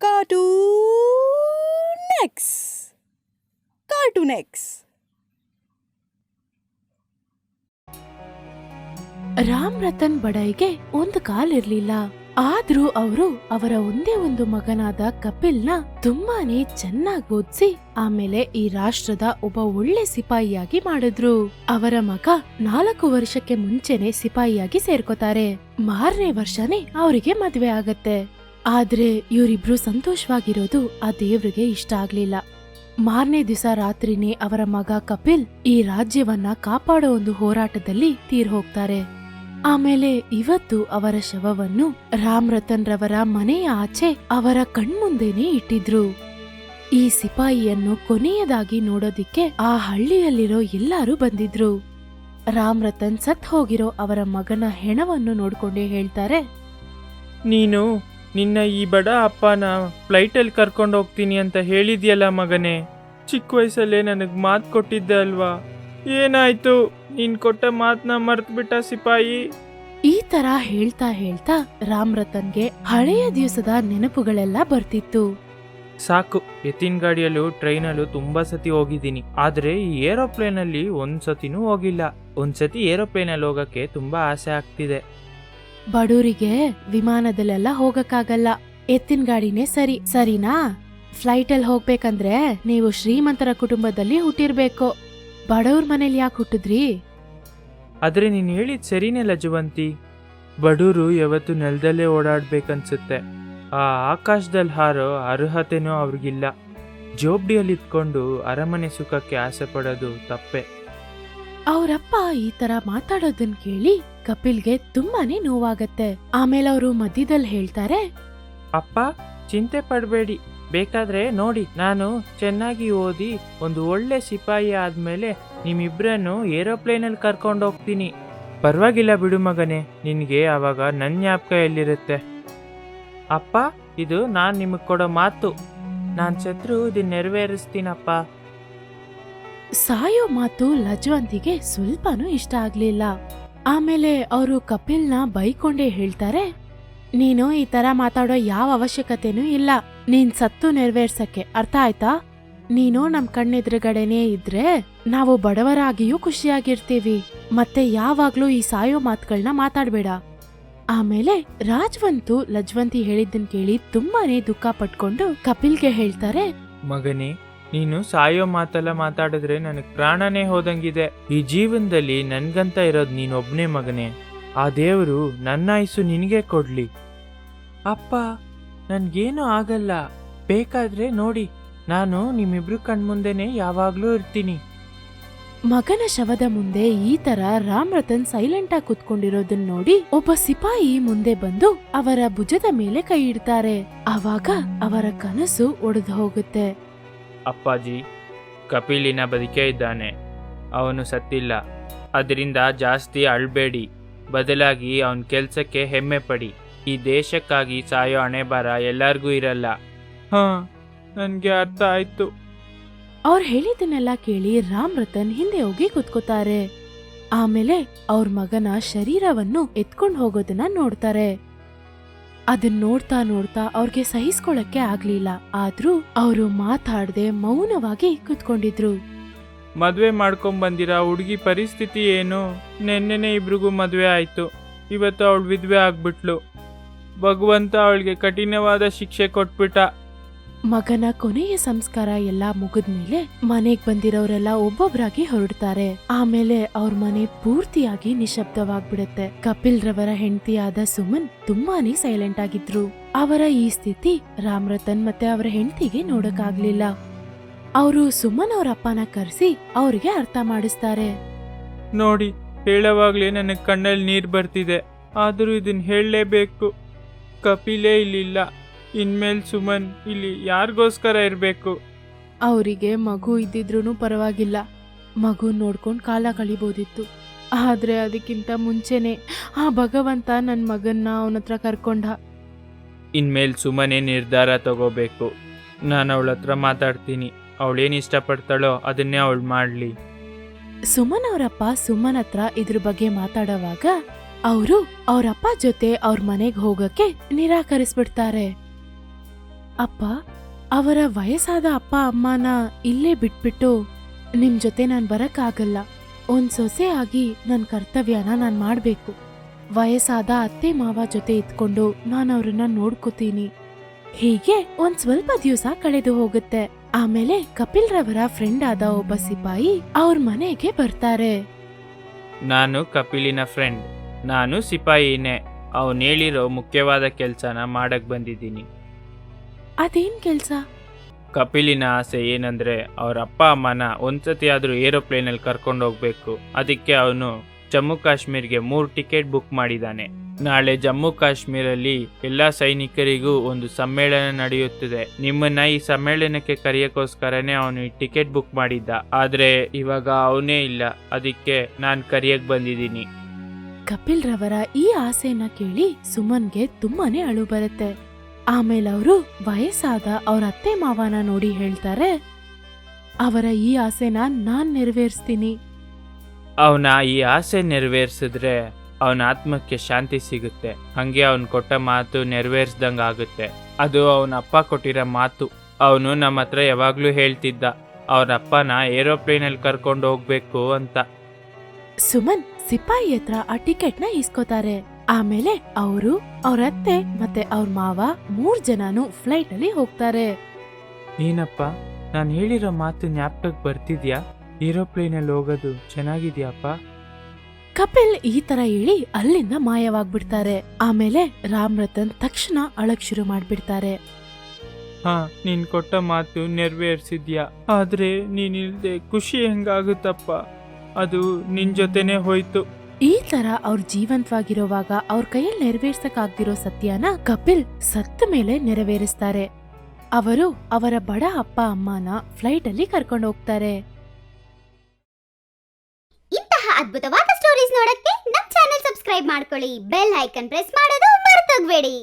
Cartoon X. Cartoon X. Ram Ratan ಬಡಾಯಿಗೆ ಒಂದು ಕಾಲಿರ್ಲಿಲ್ಲ. ಆದ್ರೂ ಅವರು ಅವರ ಒಂದೇ ಒಂದು ಮಗನಾದ ಕಪಿಲ್ನ ತುಂಬಾನೇ ಚೆನ್ನಾಗಿ ಓದಿಸಿ ಆಮೇಲೆ ಈ ರಾಷ್ಟ್ರದ ಒಬ್ಬ ಒಳ್ಳೆ ಸಿಪಾಯಿಯಾಗಿ ಮಾಡಿದ್ರು. ಅವರ ಮಗ 4 ವರ್ಷಕ್ಕೆ ಮುಂಚೆನೆ ಸಿಪಾಯಿಯಾಗಿ ಸೇರ್ಕೋತಾರೆ. ಮಾರನೇ ವರ್ಷನೇ ಅವರಿಗೆ ಮದ್ವೆ ಆಗತ್ತೆ. ಆದ್ರೆ ಇವರಿಬ್ರು ಸಂತೋಷವಾಗಿರೋದು ಆ ದೇವ್ರಿಗೆ ಇಷ್ಟ ಆಗ್ಲಿಲ್ಲ. ಮಾರನೇ ದಿವಸ ರಾತ್ರಿನೇ ಅವರ ಮಗ ಕಪಿಲ್ ಈ ರಾಜ್ಯವನ್ನ ಕಾಪಾಡೋ ಒಂದು ಹೋರಾಟದಲ್ಲಿ ತೀರ್ ಹೋಗ್ತಾರೆ. ಆಮೇಲೆ ಇವತ್ತು ಅವರ ಶವವನ್ನು ರಾಮ್ ರತನ್ ರವರ ಮನೆಯ ಆಚೆ ಅವರ ಕಣ್ಮುಂದೆನೇ ಇಟ್ಟಿದ್ರು. ಈ ಸಿಪಾಯಿಯನ್ನು ಕೊನೆಯದಾಗಿ ನೋಡೋದಿಕ್ಕೆ ಆ ಹಳ್ಳಿಯಲ್ಲಿರೋ ಎಲ್ಲರೂ ಬಂದಿದ್ರು. ರಾಮ್ ರತನ್ ಸತ್ ಹೋಗಿರೋ ಅವರ ಮಗನ ಹೆಣವನ್ನು ನೋಡ್ಕೊಂಡೇ ಹೇಳ್ತಾರೆ, ನೀನು ನಿನ್ನ ಈ ಬಡ ಅಪ್ಪನ ಫ್ಲೈಟಲ್ಲಿ ಕರ್ಕೊಂಡು ಹೋಗ್ತೀನಿ ಅಂತ ಹೇಳಿದ್ಯಲ್ಲ ಮಗನೇ. ಚಿಕ್ಕ ವಯಸ್ಸಲ್ಲೇ ನನಗೆ ಮಾತು ಕೊಟ್ಟಿದ್ದೆ ಅಲ್ವಾ? ಏನಾಯ್ತು? ನೀನ್ ಕೊಟ್ಟ ಮಾತನ್ನ ಮರ್ತ್ಬಿಟ್ಟ ಸಿಪಾಯಿ. ಈ ತರ ಹೇಳ್ತಾ ಹೇಳ್ತಾ ರಾಮ್ ರತನ್ಗೆ ಹಳೆಯ ದಿವಸದ ನೆನಪುಗಳೆಲ್ಲ ಬರ್ತಿತ್ತು. ಸಾಕು, ಎತ್ತಿನ ಗಾಡಿಯಲ್ಲೂ ಟ್ರೈನಲ್ಲೂ ತುಂಬಾ ಸತಿ ಹೋಗಿದ್ದೀನಿ, ಆದ್ರೆ ಈ ಏರೋಪ್ಲೇನ್ ಅಲ್ಲಿ ಒಂದ್ಸತಿನೂ ಹೋಗಿಲ್ಲ. ಒಂದ್ಸತಿ ಏರೋಪ್ಲೇನಲ್ಲಿ ಹೋಗಕ್ಕೆ ತುಂಬಾ ಆಸೆ ಆಗ್ತಿದೆ. ಬಡೂರಿಗೆ ವಿಮಾನದಲ್ಲೆಲ್ಲ ಹೋಗಕ್ಕಾಗಲ್ಲ, ಎತ್ತಿನ ಗಾಡಿನೇ ಸರಿನಾ? ಫ್ಲೈಟ್ ಅಲ್ಲಿ ಹೋಗ್ಬೇಕಂದ್ರೆ ನೀವು ಶ್ರೀಮಂತರ ಕುಟುಂಬದಲ್ಲಿ ಹುಟ್ಟಿರ್ಬೇಕು. ಬಡವ್ರ ಮನೇಲಿ ಯಾಕೆ ಹುಟ್ಟಿದ್ರಿ? ಆದ್ರೆ ನೀನ್ ಹೇಳಿದ್ ಸರಿನೇ ಲಜವಂತಿ. ಬಡೂರು ಯಾವತ್ತು ನೆಲದಲ್ಲೇ ಓಡಾಡ್ಬೇಕನ್ಸುತ್ತೆ. ಆ ಆಕಾಶದಲ್ಲಿ ಹಾರೋ ಅರ್ಹತೆನೂ ಅವ್ರಿಗಿಲ್ಲ. ಜೋಬ್ಡಿಯಲ್ಲಿ ಇತ್ಕೊಂಡು ಅರಮನೆ ಸುಖಕ್ಕೆ ಆಸೆ ಪಡೋದು ತಪ್ಪೆ. ಅವರಪ್ಪ ಈ ತರ ಮಾತಾಡೋದನ್ ಕೇಳಿ ಕಪಿಲ್ಗೆ ತುಂಬಾನೇ ನೋವಾಗತ್ತೆ. ಆಮೇಲೆ ಅವರು ಮಧ್ಯದಲ್ಲಿ ಹೇಳ್ತಾರೆ, ಅಪ್ಪ ಚಿಂತೆ ಪಡಬೇಡಿ, ಬೇಕಾದ್ರೆ ನೋಡಿ, ನಾನು ಚೆನ್ನಾಗಿ ಓದಿ ಒಂದು ಒಳ್ಳೆ ಸಿಪಾಯಿ ಆದ್ಮೇಲೆ ನಿಮ್ಮಿಬ್ರನ್ನು ಏರೋಪ್ಲೇನಲ್ಲಿ ಕರ್ಕೊಂಡು ಹೋಗ್ತೀನಿ. ಪರವಾಗಿಲ್ಲ ಬಿಡು ಮಗನೇ, ನಿನಗೆ ಆವಾಗ ನನ್ನ ಜ್ಞಾಪಕ ಎಲ್ಲಿರುತ್ತೆ. ಅಪ್ಪ, ಇದು ನಾನು ನಿಮಗೆ ಕೊಡೋ ಮಾತು. ನಾನು ಸತ್ರು ಇದನ್ನ ನೆರವೇರಿಸ್ತೀನಪ್ಪ. ಸಾಯೋ ಮಾತು ಲಜ್ವಂತಿಗೆ ಸ್ವಲ್ಪನೂ ಇಷ್ಟ ಆಗ್ಲಿಲ್ಲ. ಆಮೇಲೆ ಅವರು ಕಪಿಲ್ನ ಬೈಕೊಂಡೇ ಹೇಳ್ತಾರೆ, ನೀನು ಈ ತರ ಮಾತಾಡೋ ಯಾವ ಅವಶ್ಯಕತೆನೂ ಇಲ್ಲ. ನೀನ್ ಸತ್ತು ನೆರವೇರ್ಸಕ್ಕೆ, ಅರ್ಥ ಆಯ್ತಾ? ನೀನು ನಮ್ ಕಣ್ಣೆದುರುಗಡೆನೇ ಇದ್ರೆ ನಾವು ಬಡವರಾಗಿಯೂ ಖುಷಿಯಾಗಿರ್ತೀವಿ. ಮತ್ತೆ ಯಾವಾಗ್ಲೂ ಈ ಸಾಯೋ ಮಾತುಗಳನ್ನ ಮಾತಾಡ್ಬೇಡ. ಆಮೇಲೆ ರಾಜ್ವಂತು ಲಜ್ವಂತಿ ಹೇಳಿದ್ದನ್ ಕೇಳಿ ತುಂಬಾನೇ ದುಃಖ ಪಟ್ಕೊಂಡು ಕಪಿಲ್ಗೆ ಹೇಳ್ತಾರೆ, ಮಗನೇ, ನೀನು ಸಾಯೋ ಮಾತೆಲ್ಲ ಮಾತಾಡಿದ್ರೆ ನನಗ್ ಪ್ರಾಣನೇ ಹೋದಂಗಿದೆ. ಈ ಜೀವನದಲ್ಲಿ ನನ್ಗಂತ ಇರೋದು ನೀನೊಬ್ನೇ ಮಗನೇ. ಆ ದೇವರು ನನ್ನ ಆಯುಸ್ಸು ನಿನಗೆ ಕೊಡ್ಲಿ. ಅಪ್ಪ, ನನ್ಗೇನು ಆಗಲ್ಲ, ಬೇಕಾದ್ರೆ ನೋಡಿ, ನಾನು ನಿಮ್ಮಿಬ್ರು ಕಣ್ಮುಂದೆನೆ ಯಾವಾಗ್ಲೂ ಇರ್ತೀನಿ. ಮಗನ ಶವದ ಮುಂದೆ ಈ ತರ ರಾಮ್ ರತನ್ ಸೈಲೆಂಟ್ ಆಗಿ ಕುತ್ಕೊಂಡಿರೋದನ್ನ ನೋಡಿ ಒಬ್ಬ ಸಿಪಾಯಿ ಮುಂದೆ ಬಂದು ಅವರ ಭುಜದ ಮೇಲೆ ಕೈ ಇಡ್ತಾರೆ. ಆವಾಗ ಅವರ ಕನಸು ಒಡೆದು ಹೋಗುತ್ತೆ. ಅಪ್ಪಾಜಿ, ಕಪಿಲಿನ ಬದುಕೇ ಇದ್ದಾನೆ, ಅವನು ಸತ್ತಿಲ್ಲ. ಅದರಿಂದ ಜಾಸ್ತಿ ಅಳ್ಬೇಡಿ, ಬದಲಾಗಿ ಅವನ ಕೆಲ್ಸಕ್ಕೆ ಹೆಮ್ಮೆ ಪಡಿ. ಈ ದೇಶಕ್ಕಾಗಿ ಸಾಯೋ ಹಣೆಬಾರ ಎಲ್ಲರಿಗೂ ಇರಲ್ಲ. ಹಾ, ನನ್ಗೆ ಅರ್ಥ ಆಯ್ತು. ಅವ್ರು ಹೇಳಿದ್ದನ್ನೆಲ್ಲ ಕೇಳಿ ರಾಮ್ ರತನ್ ಹಿಂದೆ ಹೋಗಿ ಕುತ್ಕೋತಾರೆ. ಆಮೇಲೆ ಅವ್ರ ಮಗನ ಶರೀರವನ್ನು ಎತ್ಕೊಂಡು ಹೋಗೋದನ್ನ ನೋಡ್ತಾರೆ. ಅದನ್ನ ನೋಡ್ತಾ ನೋಡ್ತಾ ಅವ್ರಿಗೆ ಸಹಿಸ್ಕೊಳಕ್ಕೆ ಆಗ್ಲಿಲ್ಲ. ಆದ್ರೂ ಅವರು ಮಾತಾಡದೆ ಮೌನವಾಗಿ ಕುತ್ಕೊಂಡಿದ್ರು. ಮದ್ವೆ ಮಾಡ್ಕೊಂಡ್ ಬಂದಿರೋ ಹುಡುಗಿ ಪರಿಸ್ಥಿತಿ ಏನು? ನೆನ್ನೆನೆ ಇಬ್ರಿಗೂ ಮದ್ವೆ ಆಯ್ತು, ಇವತ್ತು ಅವಳು ವಿಧವೆ ಆಗ್ಬಿಟ್ಲು. ಭಗವಂತ ಅವಳಿಗೆ ಕಠಿಣವಾದ ಶಿಕ್ಷೆ ಕೊಟ್ಬಿಟ್ಟ. ಮಗನ ಕೊನೆಯ ಸಂಸ್ಕಾರ ಎಲ್ಲ ಮುಗಿದ್ಮೇಲೆ ಮನೆಗ್ ಬಂದಿರೋರೆಲ್ಲ ಒಬ್ಬೊಬ್ರಾಗಿ ಹೊರಡ್ತಾರೆ. ಆಮೇಲೆ ಅವ್ರ ಮನೆ ಪೂರ್ತಿಯಾಗಿ ನಿಶಬ್ದವಾಗ್ಬಿಡುತ್ತೆ. ಕಪಿಲ್ ರವರ ಹೆಂಡತಿಯಾದ ಸುಮನ್ ತುಂಬಾನೇ ಸೈಲೆಂಟ್ ಆಗಿದ್ರು. ಅವರ ಈ ಸ್ಥಿತಿ ರಾಮ್ ರತನ್ ಮತ್ತೆ ಅವರ ಹೆಂಡತಿಗೆ ನೋಡಕ್ಕಾಗ್ಲಿಲ್ಲ. ಅವರು ಸುಮನ್ ಅವ್ರ ಅಪ್ಪನ ಕರೆಸಿ ಅವ್ರಿಗೆ ಅರ್ಥ ಮಾಡಿಸ್ತಾರೆ. ನೋಡಿ, ಹೇಳವಾಗ್ಲೇ ನನಗ್ ಕಣ್ಣಲ್ಲಿ ನೀರ್ ಬರ್ತಿದೆ, ಆದ್ರೂ ಇದನ್ ಹೇಳಲೇಬೇಕು. ಕಪಿಲೇ ಇಲ್ಲಿಲ್ಲ, ಇನ್ಮೇಲ್ ಸುಮನ್ ಇಲ್ಲಿ ಯಾರಿಗೋಸ್ಕರ ಇರ್ಬೇಕು? ಅವರಿಗೆ ಮಗು ಇದ್ದಿದ್ರೂ ಪರವಾಗಿಲ್ಲ, ಮಗು ನೋಡ್ಕೊಂಡ್ ಕಾಲ ಕಳಿಬೋದಿತ್ತು. ಆದ್ರೆ ಅದಕ್ಕಿಂತ ಮುಂಚೆನೆ ಆ ಭಗವಂತ ನನ್ ಮಗನ್ನ ಅವನತ್ರ ಕರ್ಕೊಂಡ. ಇನ್ಮೇಲ್ ಸುಮನೇ ನಿರ್ಧಾರ ತಗೋಬೇಕು. ನಾನು ಅವಳ ಹತ್ರ ಮಾತಾಡ್ತೀನಿ, ಅವಳೇನ್ ಇಷ್ಟಪಡ್ತಾಳೋ ಅದನ್ನೇ ಅವಳು ಮಾಡ್ಲಿ. ಸುಮನ್ ಅವರಪ್ಪ ಸುಮನ್ ಹತ್ರ ಇದ್ರ ಬಗ್ಗೆ ಮಾತಾಡೋವಾಗ ಅವರು ಅವರಪ್ಪ ಜೊತೆ ಅವ್ರ ಮನೆಗ್ ಹೋಗಕ್ಕೆ ನಿರಾಕರಿಸ್ಬಿಡ್ತಾರೆ. ಅಪ್ಪ, ಅವರ ವಯಸ್ಸಾದ ಅಪ್ಪ ಅಮ್ಮನ ಇಲ್ಲೇ ಬಿಟ್ಬಿಟ್ಟು ನಿಮ್ ಜೊತೆ ನಾನ್ ಬರಕ್ಕಾಗಲ್ಲ. ಒಂದ್ ಸೊಸೆ ಆಗಿ ನನ್ ಕರ್ತವ್ಯನ ನಾನ್ ಮಾಡ್ಬೇಕು. ವಯಸ್ಸಾದ ಅತ್ತೆ ಮಾವ ಜೊತೆ ಇದ್ಕೊಂಡು ನಾನ್ ಅವ್ರನ್ನ ನೋಡ್ಕೋತೀನಿ. ಹೀಗೆ ಒಂದ್ ಸ್ವಲ್ಪ ದಿವಸ ಕಳೆದು ಹೋಗುತ್ತೆ. ಆಮೇಲೆ ಕಪಿಲ್ ರವರ ಫ್ರೆಂಡ್ ಆದ ಒಬ್ಬ ಸಿಪಾಯಿ ಅವ್ರ ಮನೆಗೆ ಬರ್ತಾರೆ. ನಾನು ಕಪಿಲಿನ ಫ್ರೆಂಡ್. ನಾನು ಸಿಪಾಯಿನೇ. ಅವನು ಹೇಳಿರೋ ಮುಖ್ಯವಾದ ಕೆಲಸನ ಮಾಡಕ್ ಬಂದಿದ್ದೀನಿ. ಅದೇನ್ ಕೆಲ್ಸ? ಕಪಿಲಿನ ಆಸೆ ಏನಂದ್ರೆ ಅವ್ರ ಅಪ್ಪ ಅಮ್ಮನ ಒಂದ್ಸತಿ ಆದ್ರೂ ಏರೋಪ್ಲೇನಲ್ಲಿ ಕರ್ಕೊಂಡು ಹೋಗ್ಬೇಕು. ಅದಕ್ಕೆ ಅವನು ಜಮ್ಮು ಕಾಶ್ಮೀರ್ಗೆ 3 ಟಿಕೆಟ್ ಬುಕ್ ಮಾಡಿದ್ದಾನೆ. ನಾಳೆ ಜಮ್ಮು ಕಾಶ್ಮೀರಲ್ಲಿ ಎಲ್ಲಾ ಸೈನಿಕರಿಗೂ ಒಂದು ಸಮ್ಮೇಳನ ನಡೆಯುತ್ತದೆ. ನಿಮ್ಮನ್ನ ಈ ಸಮ್ಮೇಳನಕ್ಕೆ ಕರೆಯಕ್ಕೋಸ್ಕರನೇ ಅವನು ಈ ಟಿಕೆಟ್ ಬುಕ್ ಮಾಡಿದ್ದ. ಆದ್ರೆ ಇವಾಗ ಅವನೇ ಇಲ್ಲ. ಅದಕ್ಕೆ ನಾನ್ ಕರೆಯಕ್ ಬಂದಿದ್ದೀನಿ. ಕಪಿಲ್ ರವರ ಈ ಆಸೆನ ಕೇಳಿ ಸುಮನ್ಗೆ ತುಂಬಾನೇ ಅಳು ಬರುತ್ತೆ. ಆಮೇಲೆ ಅವರು ವಯಸ್ಸಾದ ಅವ್ರ ಅತ್ತೆ ಮಾವನ ನೋಡಿ ಹೇಳ್ತಾರೆ, ಅವರ ಈ ಆಸೆನ ನಾನ್ ನೆರವೇರಿಸ್ತೀನಿ. ಅವನ ಈ ಆಸೆ ನೆರವೇರಿಸಿದ್ರೆ ಅವನ ಆತ್ಮಕ್ಕೆ ಶಾಂತಿ ಸಿಗುತ್ತೆ. ಹಂಗೆ ಅವನು ಕೊಟ್ಟ ಮಾತು ನೆರವೇರಿಸ್ದಂಗ ಆಗುತ್ತೆ. ಅದು ಅವನ ಅಪ್ಪ ಕೊಟ್ಟಿರೋ ಮಾತು. ಅವನು ನಮ್ಮ ಹತ್ರ ಯಾವಾಗ್ಲೂ ಹೇಳ್ತಿದ್ದ ಅವನ ಅಪ್ಪನ ಏರೋಪ್ಲೇನಲ್ಲಿ ಕರ್ಕೊಂಡು ಹೋಗ್ಬೇಕು ಅಂತ. ಸುಮನ್ ಸಿಪಾಯಿ ಹತ್ರ ಆ ಟಿಕೆಟ್ನ ಇಸ್ಕೋತಾರೆ. ಆಮೇಲೆ ಅವರು, ಅವ್ರ ಅತ್ತೆ ಮತ್ತೆ ಅವ್ರ ಮಾವ 3 ಜನನು ಫ್ಲೈಟ್ ಅಲ್ಲಿ ಹೋಗ್ತಾರೆ. ಏನಪ್ಪ, ನಾನು ಹೇಳಿರೋ ಮಾತು ಜ್ಞಾಪಕಕ್ಕೆ ಬರ್ತಿದ್ಯಾ? ಏರೋಪ್ಲೇನಲ್ಲಿ ಹೋಗೋದು ಚೆನ್ನಾಗಿದ್ಯಾಪ್ಪ? ಕಪಿಲ್ ಈ ತರ ಹೇಳಿ ಅಲ್ಲಿಂದ ಮಾಯವಾಗ್ಬಿಡ್ತಾರೆ. ಆಮೇಲೆ ರಾಮ್ ರತನ್ ತಕ್ಷಣ ಅಳಕ್ ಶುರು ಮಾಡ್ಬಿಡ್ತಾರೆ. ಹಾ, ನೀನ್ ಕೊಟ್ಟ ಮಾತು ನೆರವೇರಿಸಿದ್ಯಾ. ಆದ್ರೆ ನೀನಿಲ್ದೆ ಖುಷಿ ಹೆಂಗಾಗುತ್ತಪ್ಪ? ಅದು ನಿನ್ ಜೊತೆನೆ ಹೋಯ್ತು. ಈ ತರ ಅವ್ರ ಜೀವಂತವಾಗಿರುವಾಗ ಅವ್ರ ಕೈಯಲ್ಲಿ ನೆರವೇರ್ಸಕ್ಕಾಗ್ದಿರೋ ಸತ್ಯನ ಕಪಿಲ್ ಸತ್ತ ಮೇಲೆ ನೆರವೇರಿಸ್ತಾರೆ. ಅವರು ಅವರ ಬಡ ಅಪ್ಪ ಅಮ್ಮನ ಫ್ಲೈಟ್ ಅಲ್ಲಿ ಕರ್ಕೊಂಡು ಹೋಗ್ತಾರೆ. ಇಂತಹ ಅದ್ಭುತವಾದ ಸ್ಟೋರೀಸ್ ನೋಡಕ್ಕೆ ನಮ್ಮ ಚಾನೆಲ್ ಸಬ್ಸ್ಕ್ರೈಬ್ ಮಾಡ್ಕೊಳ್ಳಿ. ಬೆಲ್ ಐಕನ್ ಪ್ರೆಸ್ ಮಾಡೋದು ಮರೆತೋಗ್ಬೇಡಿ.